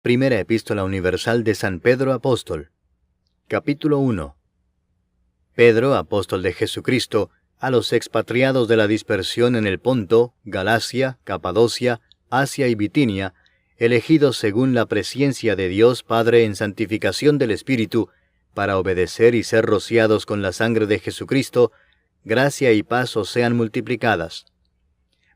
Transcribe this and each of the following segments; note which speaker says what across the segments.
Speaker 1: Primera Epístola Universal de San Pedro Apóstol. Capítulo 1. Pedro, apóstol de Jesucristo, a los expatriados de la dispersión en el Ponto, Galacia, Capadocia, Asia y Bitinia, elegidos según la presciencia de Dios Padre en santificación del Espíritu, para obedecer y ser rociados con la sangre de Jesucristo, gracia y paz os sean multiplicadas.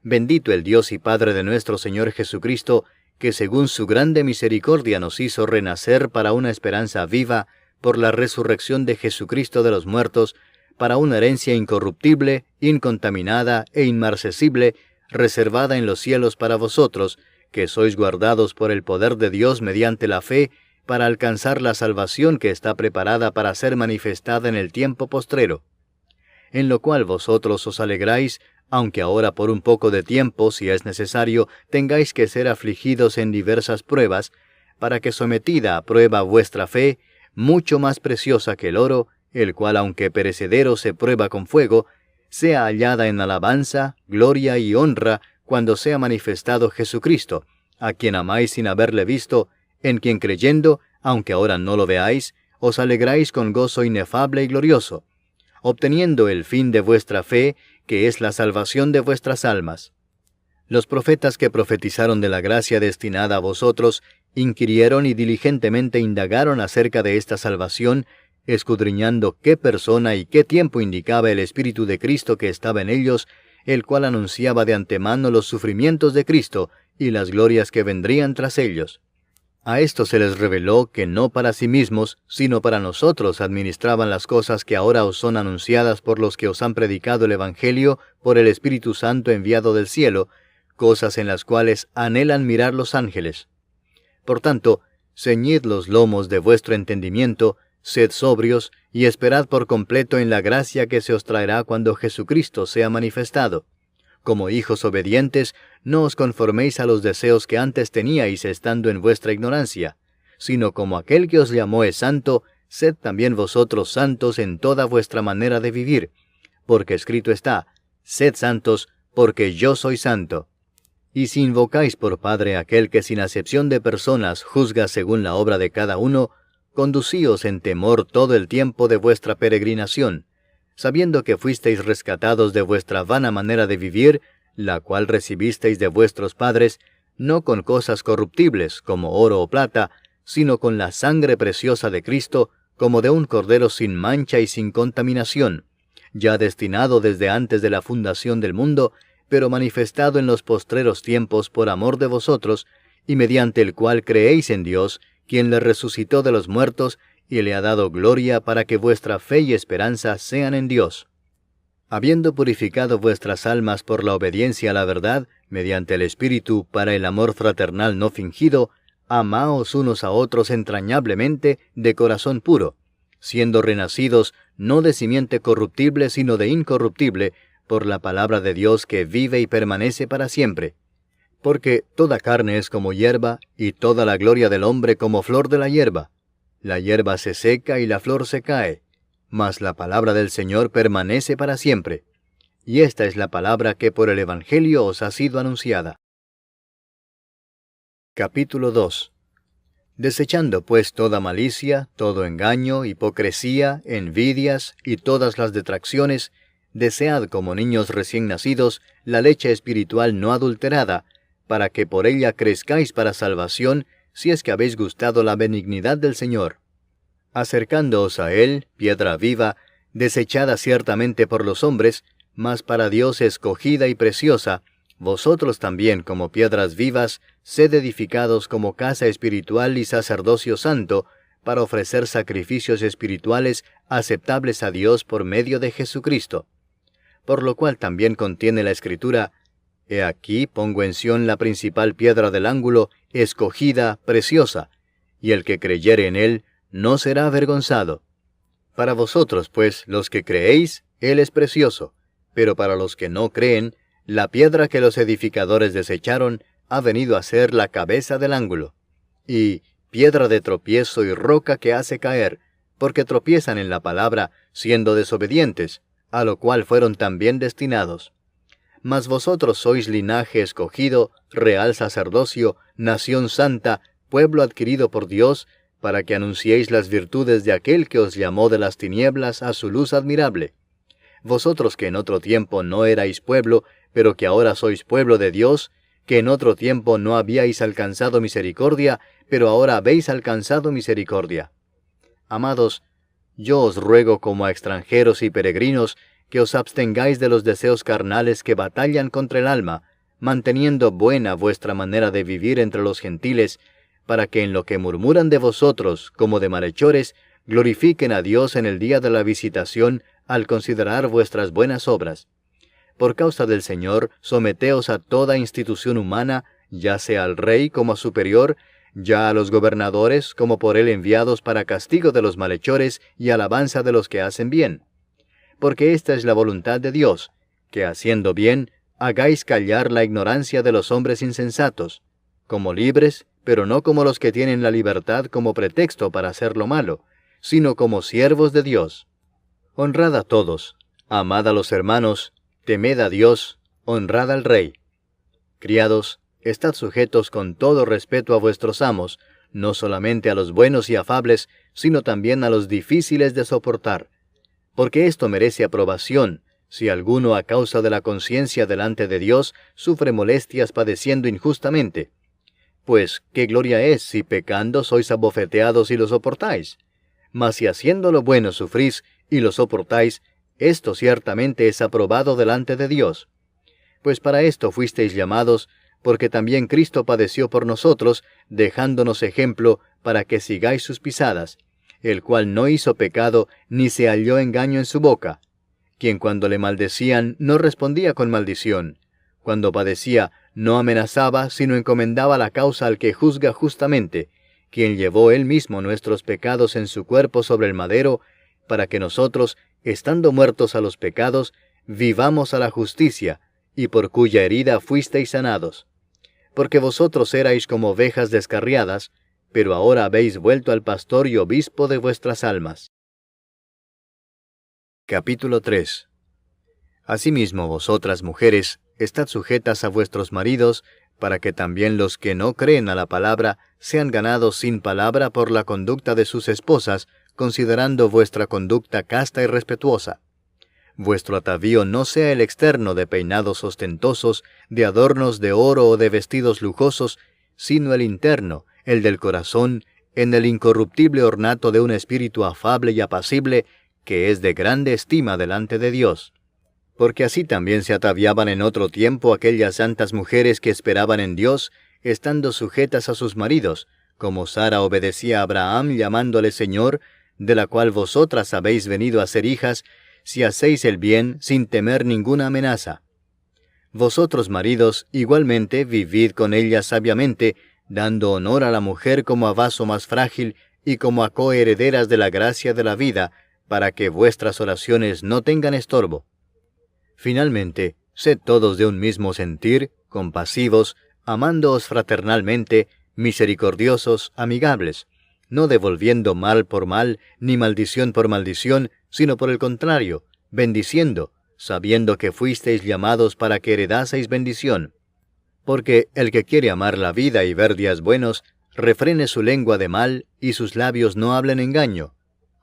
Speaker 1: Bendito el Dios y Padre de nuestro Señor Jesucristo, que según su grande misericordia nos hizo renacer para una esperanza viva por la resurrección de Jesucristo de los muertos, para una herencia incorruptible, incontaminada e inmarcesible, reservada en los cielos para vosotros, que sois guardados por el poder de Dios mediante la fe, para alcanzar la salvación que está preparada para ser manifestada en el tiempo postrero. En lo cual vosotros os alegráis, aunque ahora por un poco de tiempo, si es necesario, tengáis que ser afligidos en diversas pruebas, para que sometida a prueba vuestra fe, mucho más preciosa que el oro, el cual aunque perecedero se prueba con fuego, sea hallada en alabanza, gloria y honra, cuando sea manifestado Jesucristo, a quien amáis sin haberle visto, en quien creyendo, aunque ahora no lo veáis, os alegráis con gozo inefable y glorioso, obteniendo el fin de vuestra fe, que es la salvación de vuestras almas. Los profetas que profetizaron de la gracia destinada a vosotros, inquirieron y diligentemente indagaron acerca de esta salvación, escudriñando qué persona y qué tiempo indicaba el Espíritu de Cristo que estaba en ellos, el cual anunciaba de antemano los sufrimientos de Cristo y las glorias que vendrían tras ellos. A esto se les reveló que no para sí mismos, sino para nosotros administraban las cosas que ahora os son anunciadas por los que os han predicado el Evangelio por el Espíritu Santo enviado del cielo, cosas en las cuales anhelan mirar los ángeles. Por tanto, ceñid los lomos de vuestro entendimiento, sed sobrios, y esperad por completo en la gracia que se os traerá cuando Jesucristo sea manifestado. Como hijos obedientes, no os conforméis a los deseos que antes teníais estando en vuestra ignorancia, sino como aquel que os llamó es santo, sed también vosotros santos en toda vuestra manera de vivir, porque escrito está, sed santos, porque yo soy santo. Y si invocáis por Padre aquel que sin acepción de personas juzga según la obra de cada uno, conducíos en temor todo el tiempo de vuestra peregrinación, sabiendo que fuisteis rescatados de vuestra vana manera de vivir, la cual recibisteis de vuestros padres, no con cosas corruptibles como oro o plata, sino con la sangre preciosa de Cristo, como de un cordero sin mancha y sin contaminación, ya destinado desde antes de la fundación del mundo, pero manifestado en los postreros tiempos por amor de vosotros, y mediante el cual creéis en Dios, quien le resucitó de los muertos, y le ha dado gloria para que vuestra fe y esperanza sean en Dios. Habiendo purificado vuestras almas por la obediencia a la verdad, mediante el Espíritu para el amor fraternal no fingido, amaos unos a otros entrañablemente de corazón puro, siendo renacidos no de simiente corruptible sino de incorruptible, por la palabra de Dios que vive y permanece para siempre. Porque toda carne es como hierba, y toda la gloria del hombre como flor de la hierba. La hierba se seca y la flor se cae, mas la palabra del Señor permanece para siempre. Y esta es la palabra que por el Evangelio os ha sido anunciada. Capítulo 2. Desechando pues toda malicia, todo engaño, hipocresía, envidias y todas las detracciones, desead como niños recién nacidos la leche espiritual no adulterada, para que por ella crezcáis para salvación, si es que habéis gustado la benignidad del Señor. Acercándoos a Él, piedra viva, desechada ciertamente por los hombres, mas para Dios escogida y preciosa, vosotros también como piedras vivas, sed edificados como casa espiritual y sacerdocio santo, para ofrecer sacrificios espirituales aceptables a Dios por medio de Jesucristo. Por lo cual también contiene la Escritura, He aquí pongo en Sión la principal piedra del ángulo, escogida, preciosa, y el que creyere en Él no será avergonzado. Para vosotros, pues, los que creéis, Él es precioso, pero para los que no creen, la piedra que los edificadores desecharon ha venido a ser la cabeza del ángulo, y piedra de tropiezo y roca que hace caer, porque tropiezan en la palabra, siendo desobedientes, a lo cual fueron también destinados. Mas vosotros sois linaje escogido, real sacerdocio, nación santa, pueblo adquirido por Dios, para que anunciéis las virtudes de aquel que os llamó de las tinieblas a su luz admirable. Vosotros que en otro tiempo no erais pueblo, pero que ahora sois pueblo de Dios, que en otro tiempo no habíais alcanzado misericordia, pero ahora habéis alcanzado misericordia. Amados, yo os ruego como a extranjeros y peregrinos, que os abstengáis de los deseos carnales que batallan contra el alma, manteniendo buena vuestra manera de vivir entre los gentiles, para que en lo que murmuran de vosotros, como de malhechores, glorifiquen a Dios en el día de la visitación, al considerar vuestras buenas obras. Por causa del Señor, someteos a toda institución humana, ya sea al rey como a superior, ya a los gobernadores como por él enviados para castigo de los malhechores y alabanza de los que hacen bien. Porque esta es la voluntad de Dios, que haciendo bien, hagáis callar la ignorancia de los hombres insensatos, como libres, pero no como los que tienen la libertad como pretexto para hacer lo malo, sino como siervos de Dios. Honrad a todos, amad a los hermanos, temed a Dios, honrad al Rey. Criados, estad sujetos con todo respeto a vuestros amos, no solamente a los buenos y afables, sino también a los difíciles de soportar. Porque esto merece aprobación, si alguno a causa de la conciencia delante de Dios sufre molestias padeciendo injustamente. Pues, ¿qué gloria es si pecando sois abofeteados y lo soportáis? Mas si haciendo lo bueno sufrís y lo soportáis, esto ciertamente es aprobado delante de Dios. Pues para esto fuisteis llamados, porque también Cristo padeció por nosotros, dejándonos ejemplo para que sigáis sus pisadas, el cual no hizo pecado, ni se halló engaño en su boca, quien cuando le maldecían no respondía con maldición, cuando padecía no amenazaba, sino encomendaba la causa al que juzga justamente, quien llevó él mismo nuestros pecados en su cuerpo sobre el madero, para que nosotros, estando muertos a los pecados, vivamos a la justicia, y por cuya herida fuisteis sanados. Porque vosotros erais como ovejas descarriadas, pero ahora habéis vuelto al pastor y obispo de vuestras almas. Capítulo 3. Asimismo vosotras mujeres, estad sujetas a vuestros maridos, para que también los que no creen a la palabra sean ganados sin palabra por la conducta de sus esposas, considerando vuestra conducta casta y respetuosa. Vuestro atavío no sea el externo de peinados ostentosos, de adornos de oro o de vestidos lujosos, sino el interno, el del corazón, en el incorruptible ornato de un espíritu afable y apacible, que es de grande estima delante de Dios. Porque así también se ataviaban en otro tiempo aquellas santas mujeres que esperaban en Dios, estando sujetas a sus maridos, como Sara obedecía a Abraham llamándole Señor, de la cual vosotras habéis venido a ser hijas, si hacéis el bien sin temer ninguna amenaza. Vosotros, maridos, igualmente vivid con ellas sabiamente, dando honor a la mujer como a vaso más frágil y como a coherederas de la gracia de la vida, para que vuestras oraciones no tengan estorbo. Finalmente, sed todos de un mismo sentir, compasivos, amándoos fraternalmente, misericordiosos, amigables, no devolviendo mal por mal, ni maldición por maldición, sino por el contrario, bendiciendo, sabiendo que fuisteis llamados para que heredaseis bendición. Porque el que quiere amar la vida y ver días buenos, refrene su lengua de mal, y sus labios no hablen engaño.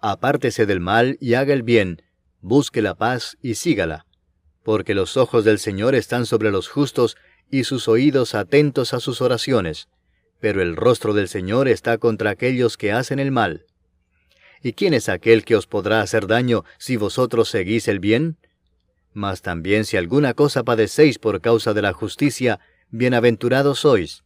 Speaker 1: Apártese del mal y haga el bien, busque la paz y sígala. Porque los ojos del Señor están sobre los justos, y sus oídos atentos a sus oraciones. Pero el rostro del Señor está contra aquellos que hacen el mal. ¿Y quién es aquel que os podrá hacer daño si vosotros seguís el bien? Mas también si alguna cosa padecéis por causa de la justicia, bienaventurados sois.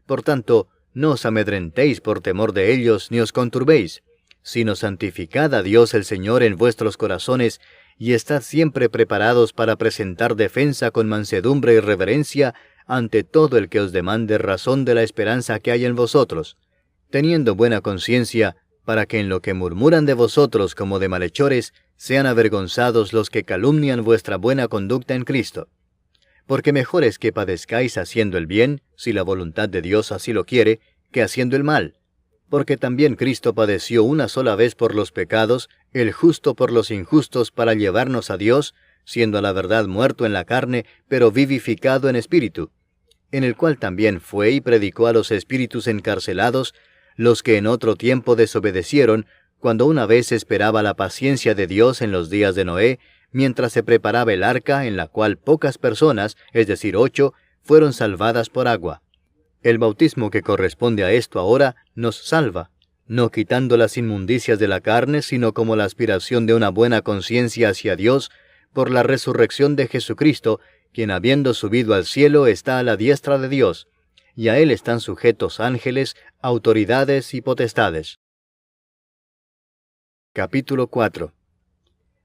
Speaker 1: Por tanto, no os amedrentéis por temor de ellos, ni os conturbéis, sino santificad a Dios el Señor en vuestros corazones, y estad siempre preparados para presentar defensa con mansedumbre y reverencia ante todo el que os demande razón de la esperanza que hay en vosotros, teniendo buena conciencia, para que en lo que murmuran de vosotros como de malhechores, sean avergonzados los que calumnian vuestra buena conducta en Cristo. Porque mejor es que padezcáis haciendo el bien, si la voluntad de Dios así lo quiere, que haciendo el mal. Porque también Cristo padeció una sola vez por los pecados, el justo por los injustos, para llevarnos a Dios, siendo a la verdad muerto en la carne, pero vivificado en espíritu, en el cual también fue y predicó a los espíritus encarcelados, los que en otro tiempo desobedecieron, cuando una vez esperaba la paciencia de Dios en los días de Noé, mientras se preparaba el arca, en la cual pocas personas, es decir, 8, fueron salvadas por agua. El bautismo que corresponde a esto ahora nos salva, no quitando las inmundicias de la carne, sino como la aspiración de una buena conciencia hacia Dios, por la resurrección de Jesucristo, quien habiendo subido al cielo está a la diestra de Dios, y a Él están sujetos ángeles, autoridades y potestades. Capítulo 4.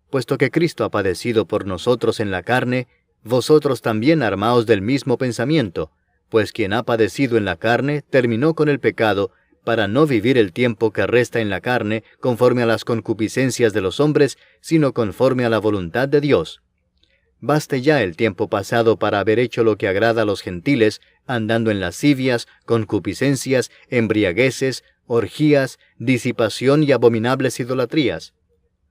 Speaker 1: Puesto que Cristo ha padecido por nosotros en la carne, vosotros también armaos del mismo pensamiento, pues quien ha padecido en la carne terminó con el pecado, para no vivir el tiempo que resta en la carne conforme a las concupiscencias de los hombres, sino conforme a la voluntad de Dios. Baste ya el tiempo pasado para haber hecho lo que agrada a los gentiles, andando en lascivias, concupiscencias, embriagueces, orgías, disipación y abominables idolatrías.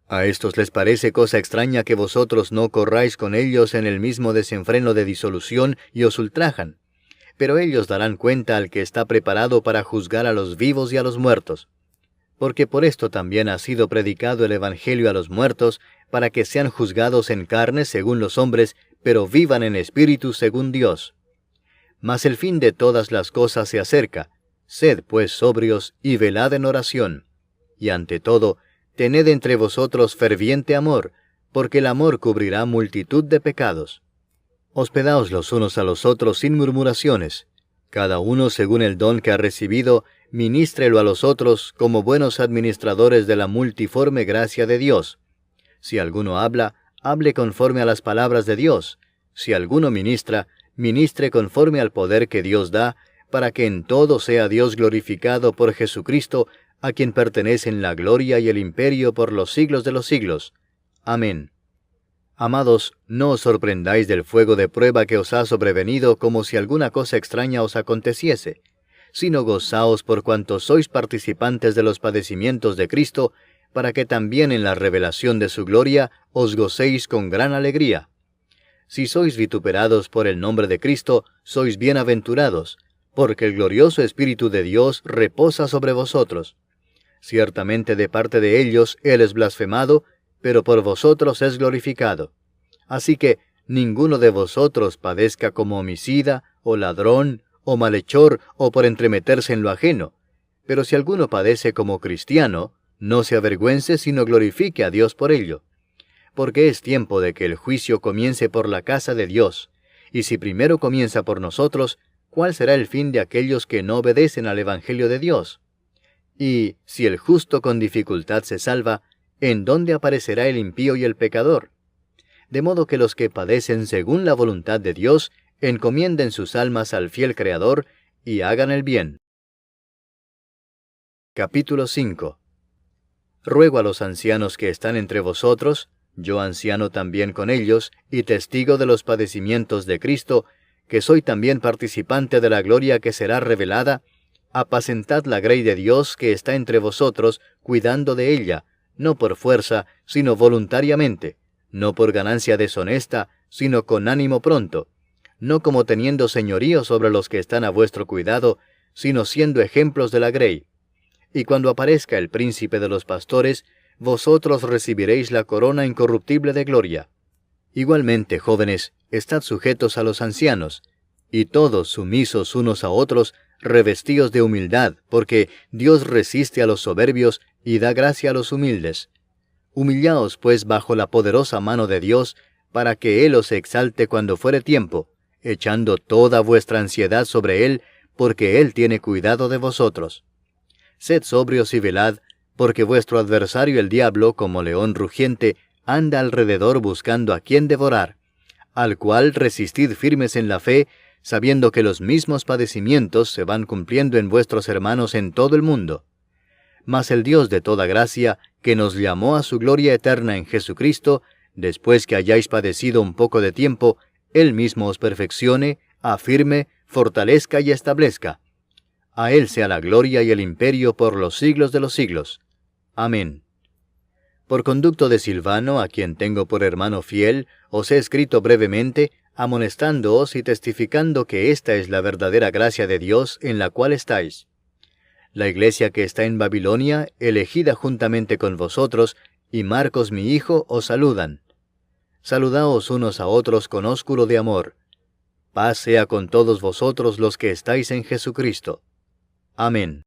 Speaker 1: A estos les parece cosa extraña que vosotros no corráis con ellos en el mismo desenfreno de disolución y os ultrajan. Pero ellos darán cuenta al que está preparado para juzgar a los vivos y a los muertos. Porque por esto también ha sido predicado el Evangelio a los muertos, para que sean juzgados en carne según los hombres, pero vivan en espíritu según Dios. Mas el fin de todas las cosas se acerca. Sed pues sobrios y velad en oración. Y ante todo, tened entre vosotros ferviente amor, porque el amor cubrirá multitud de pecados. Hospedaos los unos a los otros sin murmuraciones. Cada uno según el don que ha recibido, ministrelo a los otros como buenos administradores de la multiforme gracia de Dios. Si alguno habla, hable conforme a las palabras de Dios. Si alguno ministra, ministre conforme al poder que Dios da, para que en todo sea Dios glorificado por Jesucristo, a quien pertenecen la gloria y el imperio por los siglos de los siglos. Amén. Amados, no os sorprendáis del fuego de prueba que os ha sobrevenido como si alguna cosa extraña os aconteciese, sino gozaos por cuanto sois participantes de los padecimientos de Cristo, para que también en la revelación de su gloria os gocéis con gran alegría. Si sois vituperados por el nombre de Cristo, sois bienaventurados, porque el glorioso Espíritu de Dios reposa sobre vosotros. Ciertamente de parte de ellos Él es blasfemado, pero por vosotros es glorificado. Así que ninguno de vosotros padezca como homicida, o ladrón, o malhechor, o por entremeterse en lo ajeno. Pero si alguno padece como cristiano, no se avergüence, sino glorifique a Dios por ello. Porque es tiempo de que el juicio comience por la casa de Dios. Y si primero comienza por nosotros, ¿cuál será el fin de aquellos que no obedecen al Evangelio de Dios? Y si el justo con dificultad se salva, ¿en dónde aparecerá el impío y el pecador? De modo que los que padecen según la voluntad de Dios, encomienden sus almas al fiel Creador, y hagan el bien. Capítulo 5. Ruego a los ancianos que están entre vosotros, yo anciano también con ellos, y testigo de los padecimientos de Cristo, que soy también participante de la gloria que será revelada, apacentad la grey de Dios que está entre vosotros, cuidando de ella, no por fuerza, sino voluntariamente, no por ganancia deshonesta, sino con ánimo pronto, no como teniendo señorío sobre los que están a vuestro cuidado, sino siendo ejemplos de la grey. Y cuando aparezca el príncipe de los pastores, vosotros recibiréis la corona incorruptible de gloria. Igualmente, jóvenes, estad sujetos a los ancianos, y todos sumisos unos a otros, revestidos de humildad, porque Dios resiste a los soberbios y da gracia a los humildes. Humillaos, pues, bajo la poderosa mano de Dios, para que Él os exalte cuando fuere tiempo, echando toda vuestra ansiedad sobre Él, porque Él tiene cuidado de vosotros. Sed sobrios y velad, porque vuestro adversario el diablo, como león rugiente, anda alrededor buscando a quien devorar, al cual resistid firmes en la fe, sabiendo que los mismos padecimientos se van cumpliendo en vuestros hermanos en todo el mundo. Mas el Dios de toda gracia, que nos llamó a su gloria eterna en Jesucristo, después que hayáis padecido un poco de tiempo, Él mismo os perfeccione, afirme, fortalezca y establezca. A Él sea la gloria y el imperio por los siglos de los siglos. Amén. Por conducto de Silvano, a quien tengo por hermano fiel, os he escrito brevemente, amonestándoos y testificando que esta es la verdadera gracia de Dios en la cual estáis. La iglesia que está en Babilonia, elegida juntamente con vosotros, y Marcos mi hijo, os saludan. Saludaos unos a otros con ósculo de amor. Paz sea con todos vosotros los que estáis en Jesucristo. Amén.